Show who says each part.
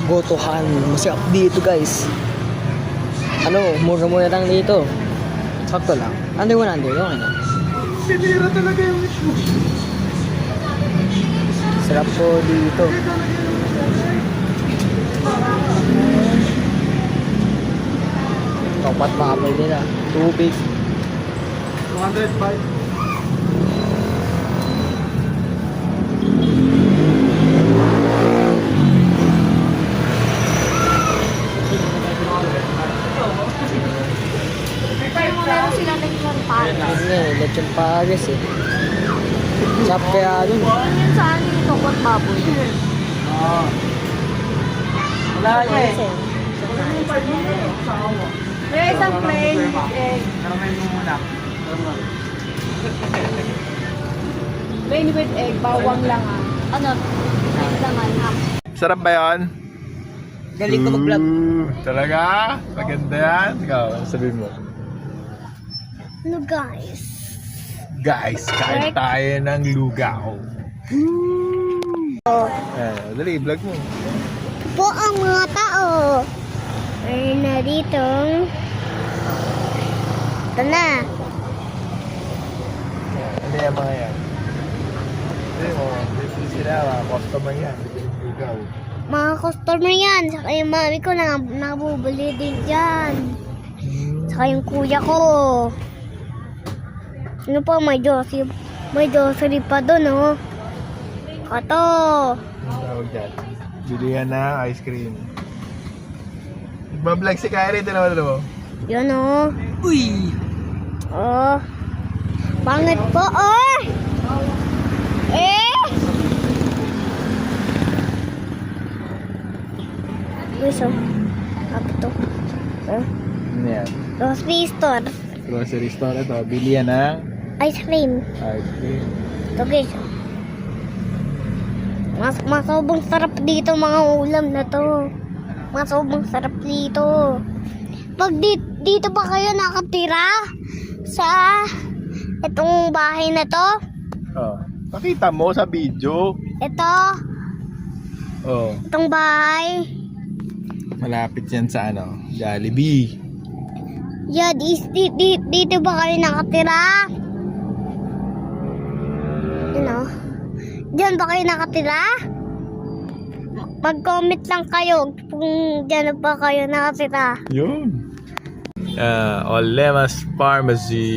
Speaker 1: Gotohan. Masarap dito guys. Ano, mura-mura lang dito. Sakto lang. Under 100, okay na.
Speaker 2: Sinira talaga yung mismo.
Speaker 1: Sarap po dito. Kapat makapal nila. 2
Speaker 2: 205.
Speaker 3: Meron sila lechon pan.
Speaker 1: Yun nga eh, lechon pares eh. Sarap kaya dun.
Speaker 3: Yun sa akin yung tokot baboy.
Speaker 2: Wala niya eh.
Speaker 3: May isang plain egg.
Speaker 2: Karamay mo muna.
Speaker 3: Plain with egg, bawang lang ah. Ano? Egg naman, half.
Speaker 2: Sarap ba yun?
Speaker 1: Galing ko mag-vlog.
Speaker 2: Talaga? Maganda yan? Ikaw, sabihin mo.
Speaker 3: Ano guys?
Speaker 2: Guys, kain tayo ng lugaw. Dali, vlog mo.
Speaker 3: Po ang mga tao. Ay na dito. Ito na.
Speaker 2: Ano yan mga yan? Hindi mo, sila mga customer yan. Lugaw.
Speaker 3: Mga customer yan. Saka yung mami ko na nabubuli din dyan. Saka yung kuya ko. Ano pa, may grocery pa doon, oh. Ito.
Speaker 2: Ang tawag dyan. Bilihan na ice cream. Nagbablog si Kyrie, ito naman mo.
Speaker 3: Yun, oh.
Speaker 1: Uy!
Speaker 3: Oh. Pangit po, oh. Eh! Uy, so. Apa to?
Speaker 2: Ano yan?
Speaker 3: Grocery store.
Speaker 2: Grocery store ito. Bilihan na
Speaker 3: Ice cream.
Speaker 2: ice cream.
Speaker 3: Ito, guys. Sobrang sarap dito mga ulam na to. Sobrang sarap dito. Pag dito ba kayo nakatira sa itong bahay na to?
Speaker 2: Oh. Pakita mo sa video.
Speaker 3: Ito,
Speaker 2: Oh.
Speaker 3: itong bahay.
Speaker 2: Malapit yan sa ano? Jollibee.
Speaker 3: Yeah, dito ba kayo nakatira? You know? Diyan ba kayo nakatira? Mag-comment lang kayo kung diyan ba kayo nakatira.
Speaker 2: Yun. Olemas Pharmacy.